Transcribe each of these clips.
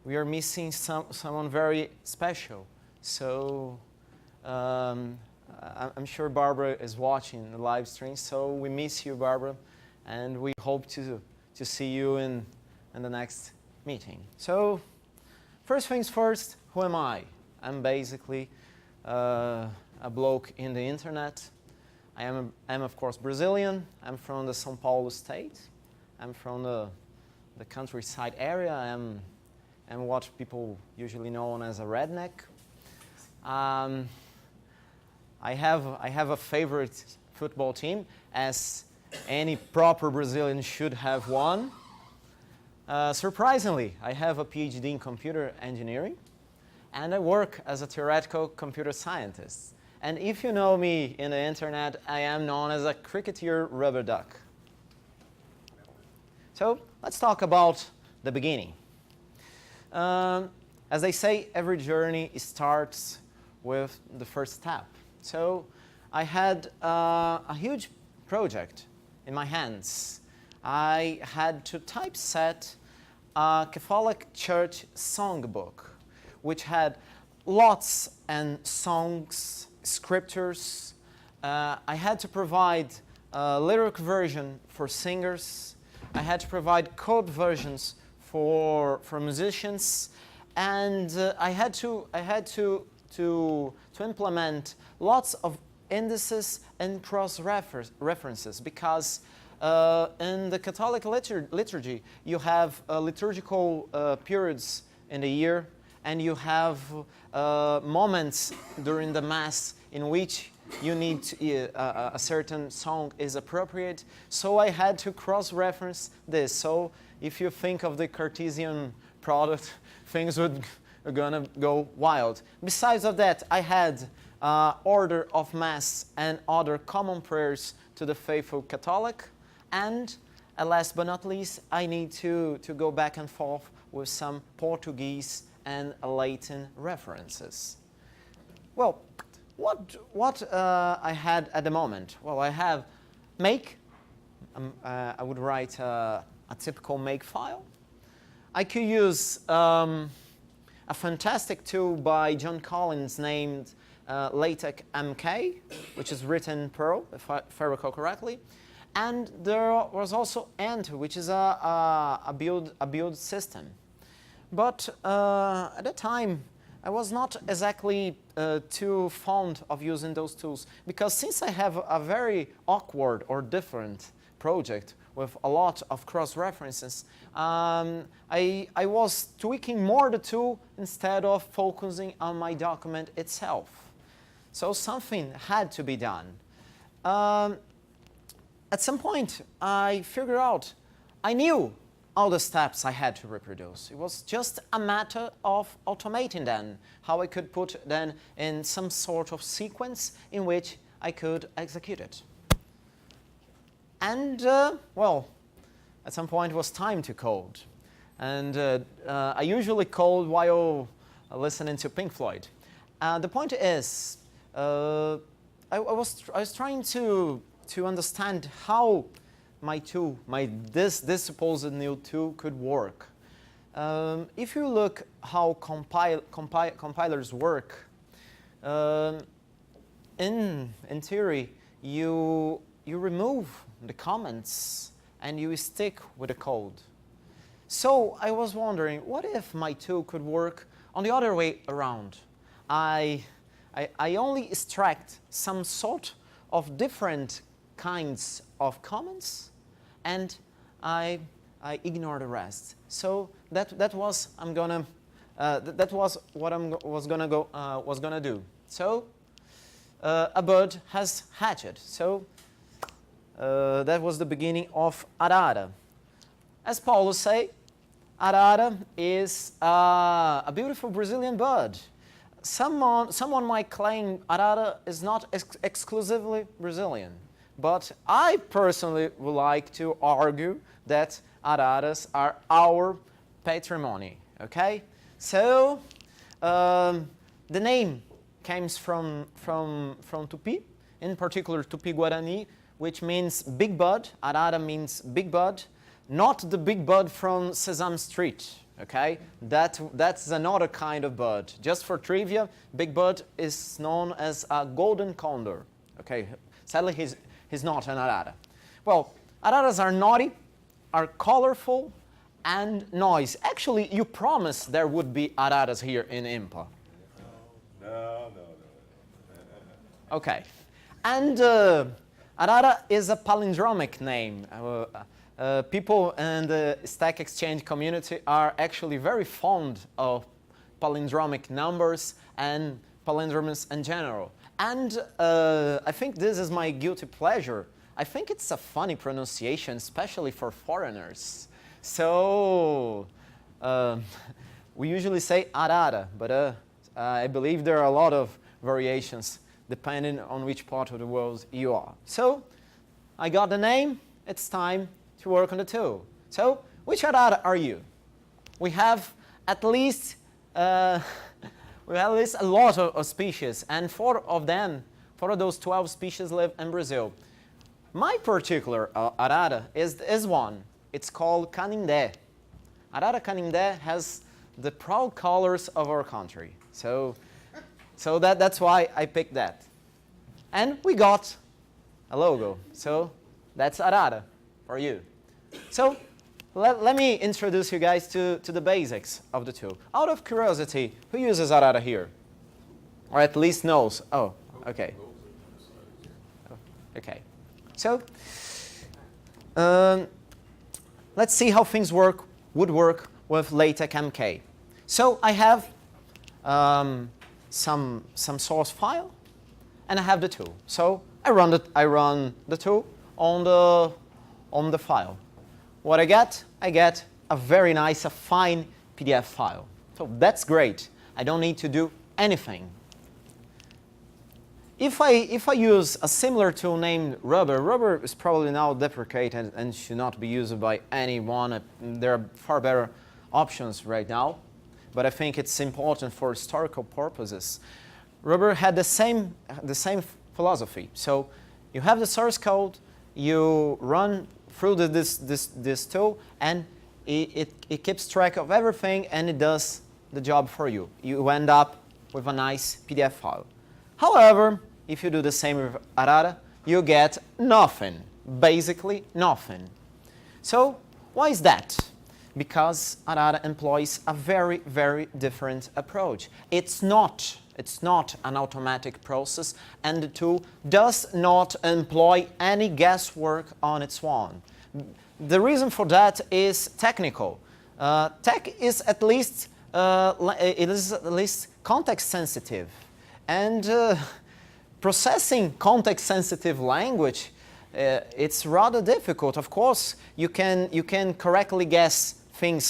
we are missing someone very special. So I'm sure Barbara is watching the live stream, so we miss you, Barbara, and we hope to see you in the next meeting. So first things first, who am I? I'm basically a bloke in the internet. I'm of course Brazilian. I'm from the São Paulo state. I'm from the countryside area. I'm what people usually know as a redneck. I have a favorite football team, as any proper Brazilian should have one. Surprisingly, I have a PhD in computer engineering, and I work as a theoretical computer scientist. And if you know me in the internet, I am known as a cricketer rubber duck. So let's talk about the beginning. As they say, every journey starts with the first step. So I had a huge project in my hands. I had to typeset a Catholic Church songbook, which had lots and songs, scriptures. I had to provide a lyric version for singers. I had to provide code versions for musicians, and I had to implement lots of indices and cross-references, because in the Catholic liturgy you have liturgical periods in the year, and you have moments during the Mass in which you need to, a certain song is appropriate. So I had to cross-reference this. So if you think of the Cartesian product, things are gonna go wild. Besides of that, I had order of Mass and other common prayers to the faithful Catholic. And last but not least, I need to go back and forth with some Portuguese and Latin references. Well, what I had at the moment? Well, I have make. I would write a typical make file. I could use a fantastic tool by John Collins named LaTeX MK, which is written in Perl, if I recall correctly. And there was also Ant, which is a build system. But at the time, I was not exactly too fond of using those tools, because since I have a very awkward or different project with a lot of cross-references, I was tweaking more the tool instead of focusing on my document itself. So something had to be done. At some point, I figured out, I knew all the steps I had to reproduce. It was just a matter of automating them, how I could put them in some sort of sequence in which I could execute it. And, well, at some point it was time to code. And I usually code while listening to Pink Floyd. The point is, I was trying to understand how my tool, this supposed new tool could work. If you look how compilers work, in theory, you remove the comments and you stick with the code. So I was wondering, what if my tool could work on the other way around? I only extract some sort of different kinds of comments, and I ignore the rest. So that was what I was gonna do. So a bird has hatched. So that was the beginning of arara. As Paulo say, arara is a beautiful Brazilian bird. Someone might claim arara is not exclusively Brazilian, but I personally would like to argue that araras are our patrimony. Okay, so the name comes from Tupi, in particular Tupi Guarani, which means big bud. Arara means big bud, not the big bud from Sesame Street. Okay, that's another kind of bird. Just for trivia, big bird is known as a golden condor. Okay, sadly he's not an arara. Well, araras are naughty, are colorful, and noise. Actually, you promised there would be araras here in IMPA. No. Okay, and arara is a palindromic name. People in the Stack Exchange community are actually very fond of palindromic numbers and palindromes in general. And I think this is my guilty pleasure. I think it's a funny pronunciation, especially for foreigners. So we usually say arara, but I believe there are a lot of variations depending on which part of the world you are. So I got the name. It's time to work on the tool. So which arara are you? We have at least a lot of species, and four of those 12 species live in Brazil. My particular arara is one. It's called Canindé. Arara Canindé has the proud colors of our country. So that's why I picked that. And we got a logo. So that's arara for you. So let me introduce you guys to the basics of the tool. Out of curiosity, who uses arara here? Or at least knows? Oh, okay. Okay. So let's see how things would work with LaTeX MK. So I have some source file, and I have the tool. So I run the tool on the file. What I get a very nice, a fine PDF file. So that's great. I don't need to do anything. If I use a similar tool named Rubber is probably now deprecated and should not be used by anyone. There are far better options right now, but I think it's important for historical purposes. Rubber had the same philosophy. So you have the source code, you run through this tool, and it keeps track of everything, and it does the job for you. You end up with a nice PDF file. However, if you do the same with arara, you get nothing, basically nothing. So why is that? Because arara employs a very, very different approach. It's not an automatic process, and the tool does not employ any guesswork on its own. The reason for that is technical. TeX is at least context sensitive, and processing context sensitive language, it's rather difficult. Of course, you can correctly guess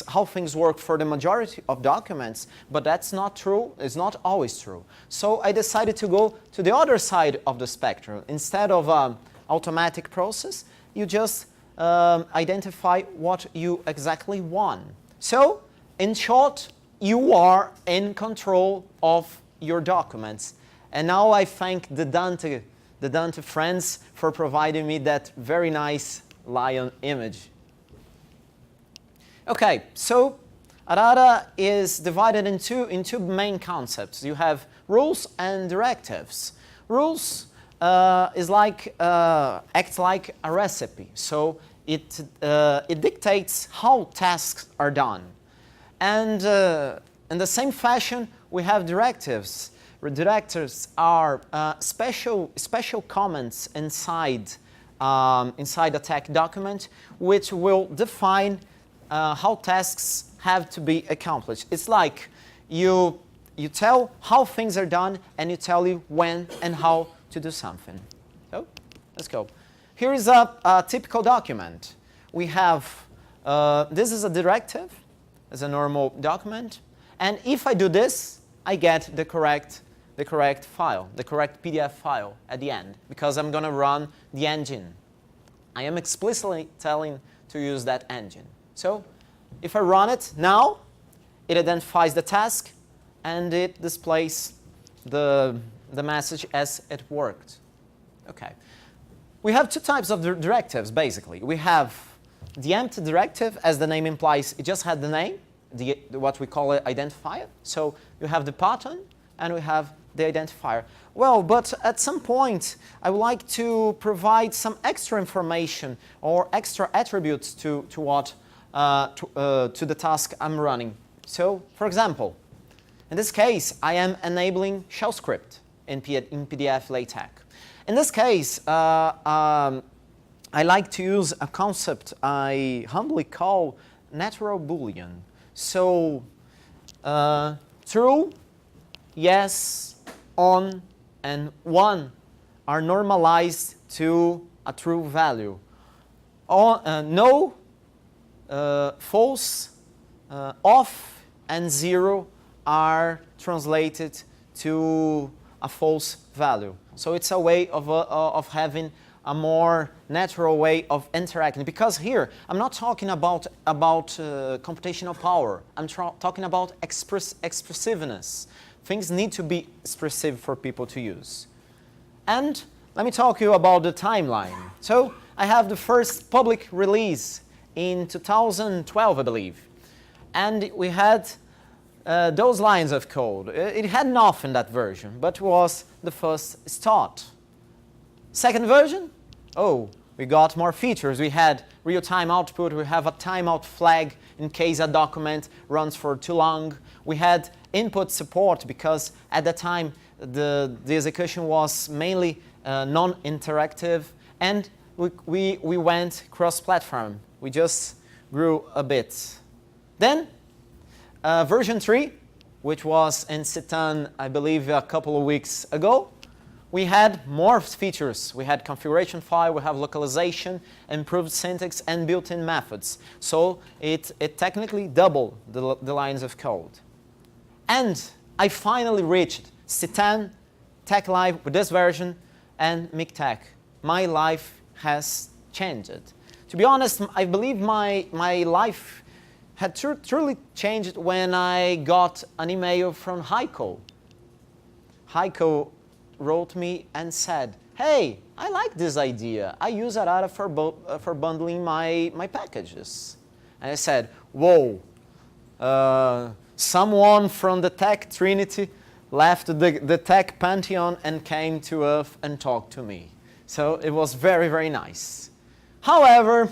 how things work for the majority of documents, but that's not true. It's not always true. So I decided to go to the other side of the spectrum. Instead of automatic process, you just identify what you exactly want. So in short, you are in control of your documents. And now I thank the Dante friends for providing me that very nice lion image. Okay, so arara is divided into main concepts. You have rules and directives. Rules acts like a recipe. So it dictates how tasks are done. And in the same fashion, we have directives. Directives are special comments inside a TeX document, which will define how tasks have to be accomplished. It's like you tell how things are done, and you tell you when and how to do something. So let's go. Here is a typical document. We have this is a directive, it's a normal document, and if I do this, I get the correct file, the correct PDF file at the end, because I'm going to run the engine. I am explicitly telling to use that engine. So if I run it now, it identifies the task, and it displays the message as it worked. Okay. We have two types of directives, basically. We have the empty directive, as the name implies. It just had the name. what we call an identifier. So you have the pattern and we have the identifier. Well, but at some point I would like to provide some extra information or extra attributes to the task I'm running. So, for example, in this case, I am enabling shell script in PDF LaTeX. In this case, I like to use a concept I humbly call natural Boolean. So, true, yes, on, and 1 are normalized to a true value. No, false, off, and 0 are translated to a false value. So it's a way of having a more natural way of interacting. Because here, I'm not talking about computational power. I'm talking about expressiveness. Things need to be expressive for people to use. And let me talk to you about the timeline. So I have the first public release in 2012, I believe. And we had those lines of code. It had nothing in that version, but was the first start. Second version, oh, we got more features. We had real-time output. We have a timeout flag in case a document runs for too long. We had input support because at the time the execution was mainly non-interactive, and we went cross-platform. We just grew a bit. Then version 3, which was in Citan, I believe, a couple of weeks ago, we had more features. We had configuration file, we have localization, improved syntax, and built-in methods. So it technically doubled the lines of code. And I finally reached Citan, TeX Live with this version, and MikTeX. My life has changed. To be honest, I believe my life had truly changed when I got an email from Heiko. Heiko wrote me and said, hey, I like this idea. I use Arara for bundling my packages. And I said, whoa, someone from the tech trinity left the tech pantheon and came to Earth and talked to me. So it was very, very nice. However,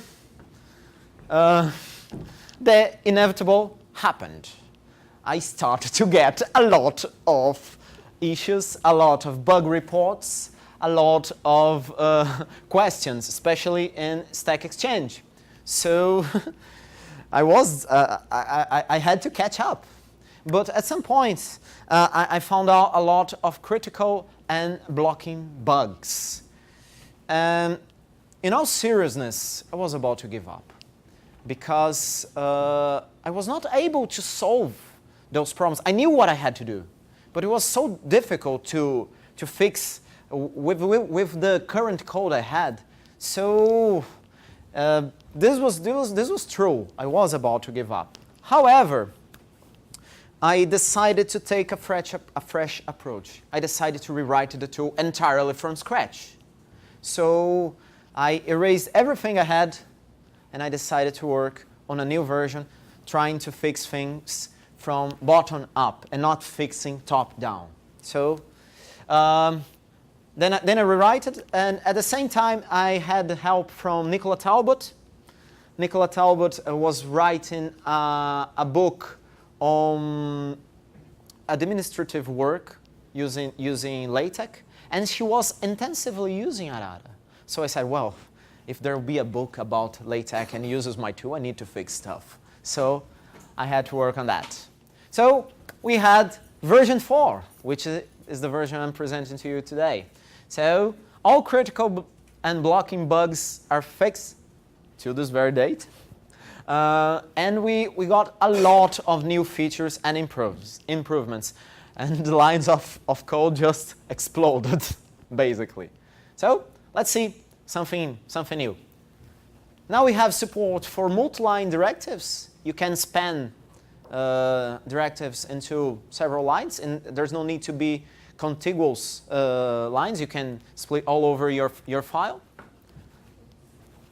the inevitable happened. I started to get a lot of issues, a lot of bug reports, a lot of questions, especially in Stack Exchange. So I had to catch up. But at some point, I found out a lot of critical and blocking bugs. And in all seriousness, I was about to give up because I was not able to solve those problems. I knew what I had to do, but it was so difficult to fix with the current code I had. So this was true. I was about to give up. However, I decided to take a fresh approach. I decided to rewrite the tool entirely from scratch. So I erased everything I had, and I decided to work on a new version, trying to fix things from bottom up and not fixing top down. So then I rewrite it, and at the same time I had the help from Nicola Talbot. Nicola Talbot was writing a book on administrative work using LaTeX, and she was intensively using Arara. So I said, well, if there will be a book about LaTeX and uses my tool, I need to fix stuff. So I had to work on that. So we had version 4, which is the version I'm presenting to you today. So all critical and blocking bugs are fixed to this very date. And we got a lot of new features and improvements. And the lines of code just exploded, basically. So let's see something new. Now we have support for multi-line directives. You can span directives into several lines, and there's no need to be contiguous lines. You can split all over your file.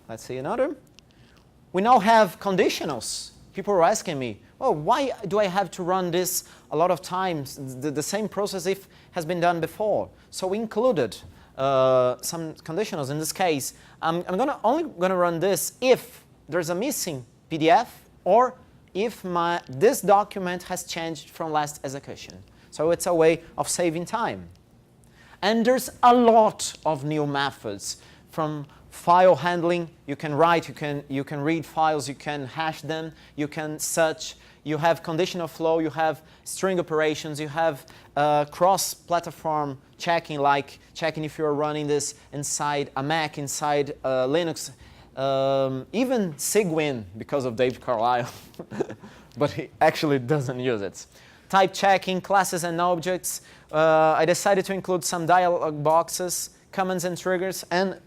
Let's see another. We now have conditionals. People are asking me, well, why do I have to run this a lot of times, the same process if has been done before? So we included some conditionals. In this case, I'm only going to run this if there's a missing PDF or if this document has changed from last execution. So it's a way of saving time. And there's a lot of new methods from file handling. You can write, you can read files, you can hash them, you can search, you have conditional flow, you have string operations, you have cross-platform checking, like checking if you're running this inside a Mac, inside Linux, even Cygwin because of Dave Carlisle, but he actually doesn't use it. Type checking, classes and objects. I decided to include some dialog boxes, commands and triggers, and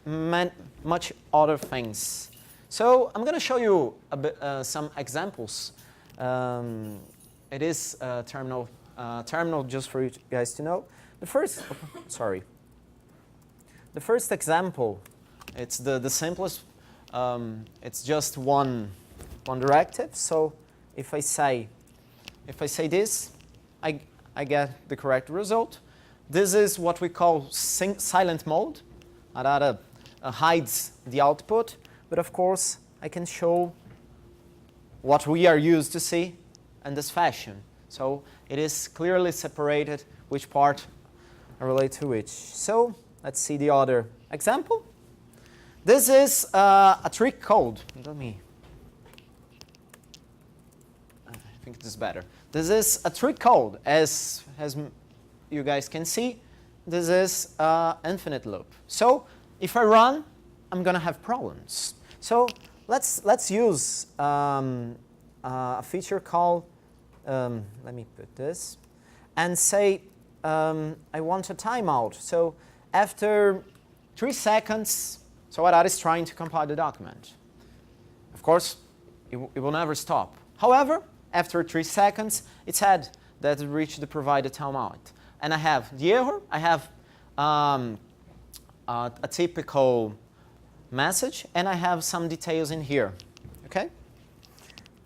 much other things. So I'm going to show you a bit, some examples. It is terminal just for you guys to know. The first example, it's the simplest. It's just one directive. So if I say this, I get the correct result. This is what we call silent mode. Arara hides the output, but of course I can show what we are used to see in this fashion. So it is clearly separated which part relate to which. So let's see the other example. This is a trick code. I think this is better. This is a trick code, as you guys can see. This is infinite loop. So if I run, I'm going to have problems. So let's use a feature called, let me put this, and say I want a timeout. So after 3 seconds, so Arara is trying to compile the document. Of course, it will never stop. However, after 3 seconds, it said that it reached the provided timeout. And I have the error. I have a typical message, and I have some details in here. Okay?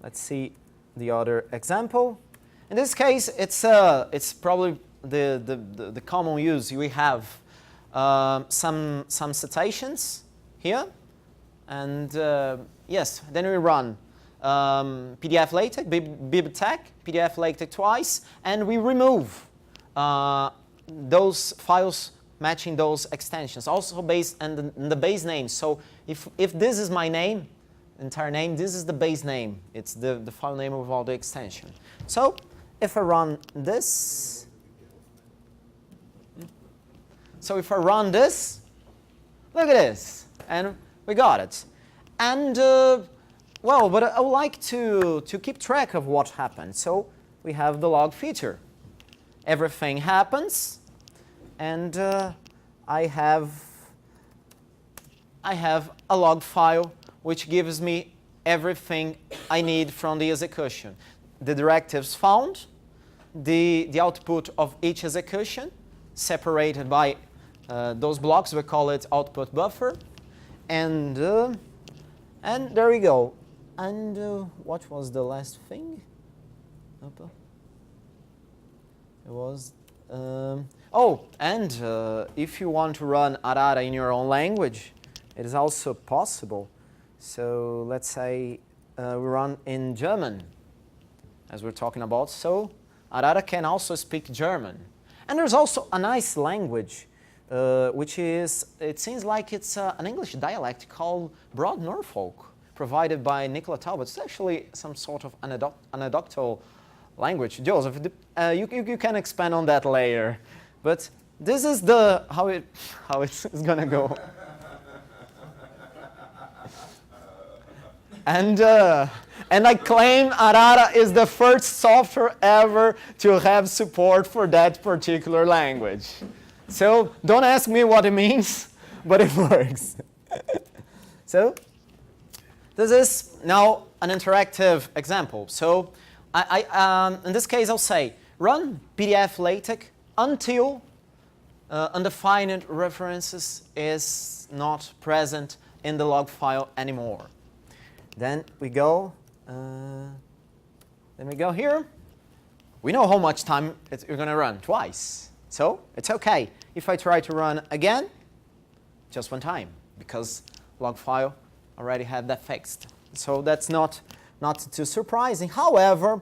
Let's see the other example. In this case, it's probably the common use. We have some citations here, and yes, then we run PDF LaTeX, bibtech, PDF LaTeX twice, and we remove those files matching those extensions, also based on the base name. So if this is my name, entire name, this is the base name. It's the file name of all the extension. So if I run this, look at this, and we got it. And well, but I would like to keep track of what happened. So we have the log feature. Everything happens, and I have a log file which gives me everything I need from the execution. The directives found, the output of each execution, separated by those blocks. We call it output buffer, and there we go. And what was the last thing? It was if you want to run Arara in your own language, it is also possible. So let's say we run in German, as we're talking about. So Arara can also speak German. And there's also a nice language, which is, it seems like it's an English dialect called Broad Norfolk, provided by Nicola Talbot. It's actually some sort of anecdotal language. Joseph, you can expand on that later. But this is how it's going to go. And I claim Arara is the first software ever to have support for that particular language. So don't ask me what it means, but it works. So this is now an interactive example. So in this case, I'll say run PDF LaTeX until undefined references is not present in the log file anymore. Then we go, Then we go here. We know how much time you're going to run, twice. So it's OK. If I try to run again, just one time, because log file already had that fixed. So that's not too surprising. However,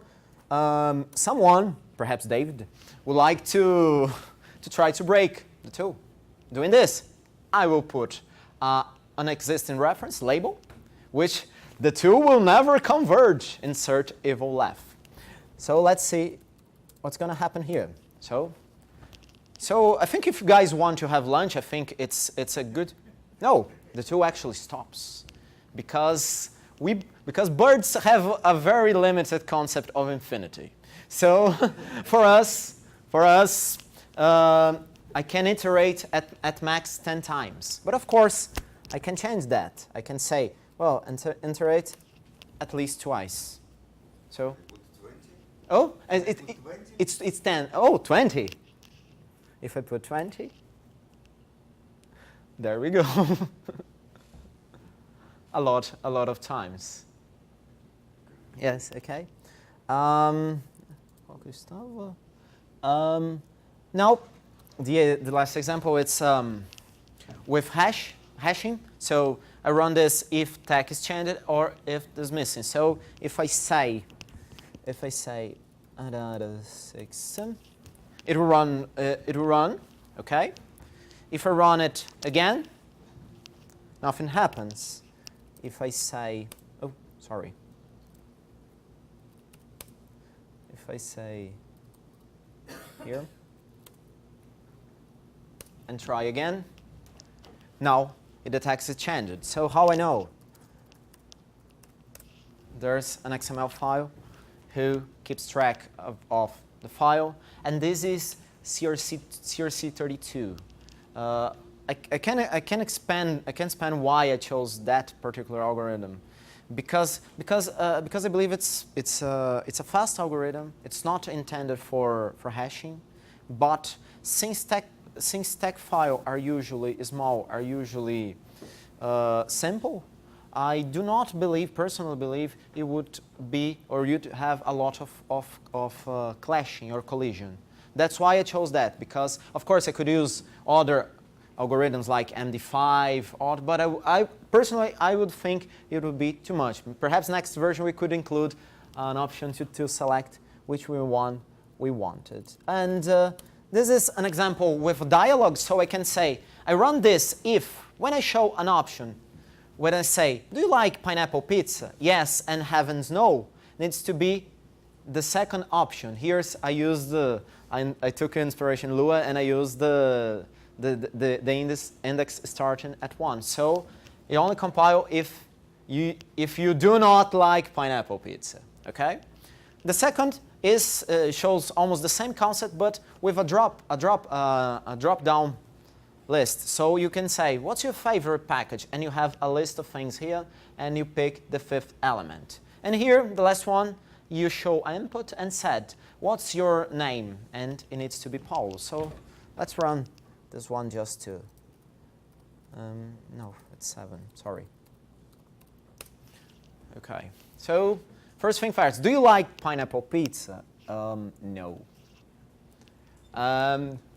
someone, perhaps David, would like to try to break the two. Doing this, I will put an existing reference label, which the two will never converge. Insert evil laugh. So let's see what's going to happen here. So I think if you guys want to have lunch, I think it's a good. No, the two actually stops, because birds have a very limited concept of infinity. So for us, I can iterate at max 10 times. But of course, I can change that. I can say, well, iterate at least twice. So, oh, it's 10. Oh, 20. If I put 20, there we go. a lot of times. Yes, okay. Gustavo. Now, the last example, it's with hashing. So I run this if tag is changed or if there's missing. So if I say arara 6, it will run. Okay. If I run it again, nothing happens. If I say, oh, sorry. If I say here and try again, now it detects it changed. So how I know? There's an XML file who keeps track of the file, and this is CRC32. I can expand why I chose that particular algorithm, because I believe it's a fast algorithm. It's not intended for hashing, but since tag files are usually small, are usually simple, I do not personally believe it would be, or you'd have a lot of clashing or collision. That's why I chose that, because of course I could use other algorithms like MD5, but I personally would think it would be too much. Perhaps next version we could include an option to select which we wanted. And this is an example with dialogue, so I can say, I run this if, when I show an option, when I say, do you like pineapple pizza? Yes, and heavens no, needs to be the second option. Here's, I took inspiration Lua, and I used the index starting at 1. So you only compile if you do not like pineapple pizza. Okay. The second is shows almost the same concept, but with a drop down list. So you can say, what's your favorite package? And you have a list of things here, and you pick the 5th element. And here, the last one, you show input and set, what's your name? And it needs to be Paulo. So let's run this one just to, no, it's 7, sorry. Okay, so first thing first, do you like pineapple pizza? No.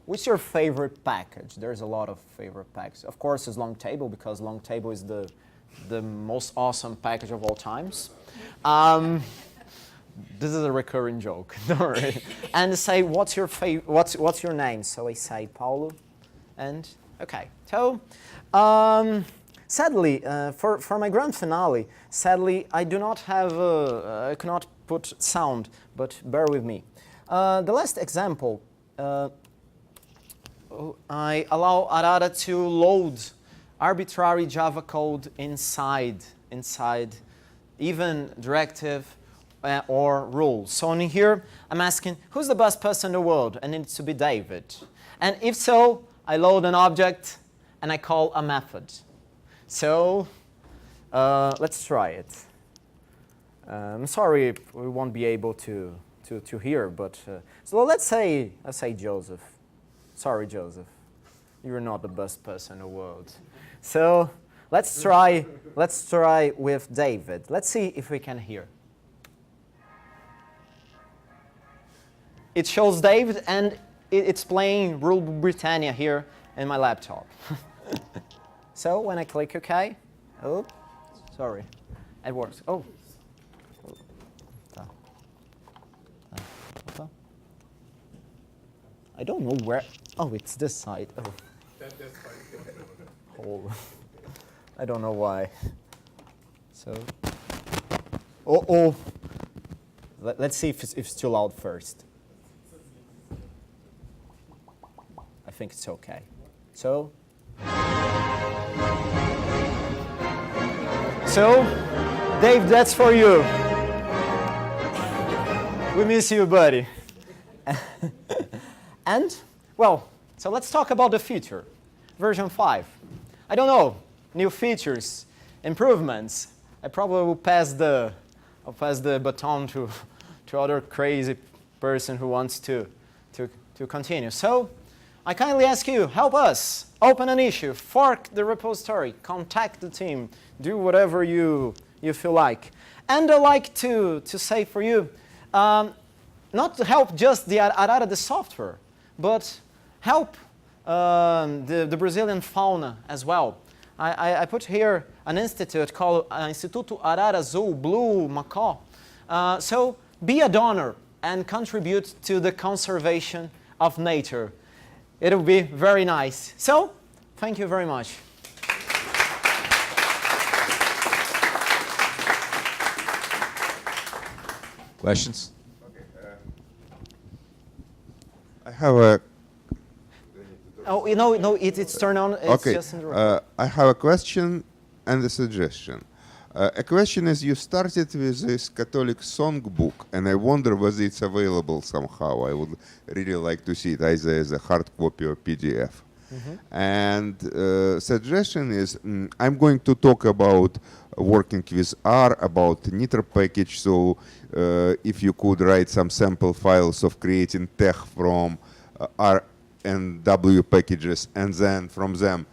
What's your favorite package? There's a lot of favorite packages. Of course, it's long table, because long table is the most awesome package of all times. This is a recurring joke, don't worry. And say, what's your name? So I say Paulo, and okay. So, sadly, for my grand finale, sadly I do not have, I cannot put sound, but bear with me. The last example, I allow Arara to load arbitrary Java code inside even directive or rules. So in here, I'm asking, who's the best person in the world? And it needs to be David. And if so, I load an object, and I call a method. So let's try it. I'm sorry if we won't be able to hear, but so let's say Joseph. Sorry, Joseph, you're not the best person in the world. So let's try with David. Let's see if we can hear. it shows David, and it's playing Rule Britannia here in my laptop. So when I click OK, oh, sorry, it works. Oh. I don't know where. Oh, it's this side. Oh. That's fine. Oh. I don't know why. So. Oh. Let's see if it's too loud first. I think it's okay. So. Dave, that's for you. We miss you, buddy. And, well, so let's talk about the future. Version 5. I don't know, new features, improvements. I probably will pass the baton to other crazy person who wants to continue. So, I kindly ask you, help us open an issue, fork the repository, contact the team, do whatever you feel like. And I'd like to say for you, not to help just the arara, the software, but help the Brazilian fauna as well. I put here an institute called Instituto Arara Azul Blue Macaw. So be a donor and contribute to the conservation of nature. It will be very nice. So, thank you very much. Questions? Okay. I have a. Oh, no, it's turned on. It's Okay. just in the room. I have a question and a suggestion. A question is, you started with this Catholic songbook, and I wonder whether it's available somehow. I would really like to see it either as a hard copy or PDF. And suggestion is, I'm going to talk about working with R, about knitr package. So if you could write some sample files of creating tech from R and W packages, and then from them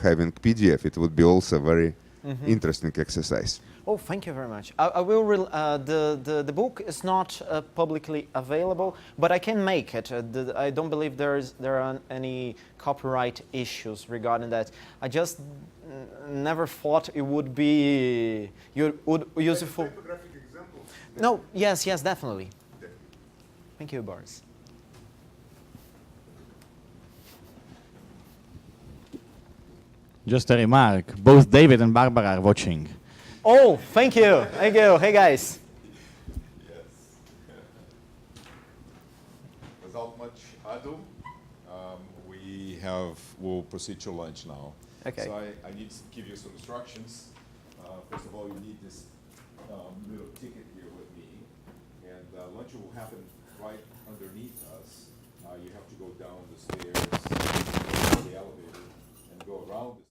having PDF, it would be also very interesting exercise. Oh, thank you very much. I will. The book is not publicly available, but I can make it. I don't believe there are any copyright issues regarding that. I just never thought it would be useful. Typographic examples? No. Yes, definitely. Thank you, Boris. Just a remark, both David and Barbara are watching. Oh, thank you. Thank you. Hey, guys. Yes. Without much ado, we'll proceed to lunch now. Okay. So I need to give you some instructions. First of all, you need this little ticket here with me. And lunch will happen right underneath us. You have to go down the stairs, go to the elevator, and go around the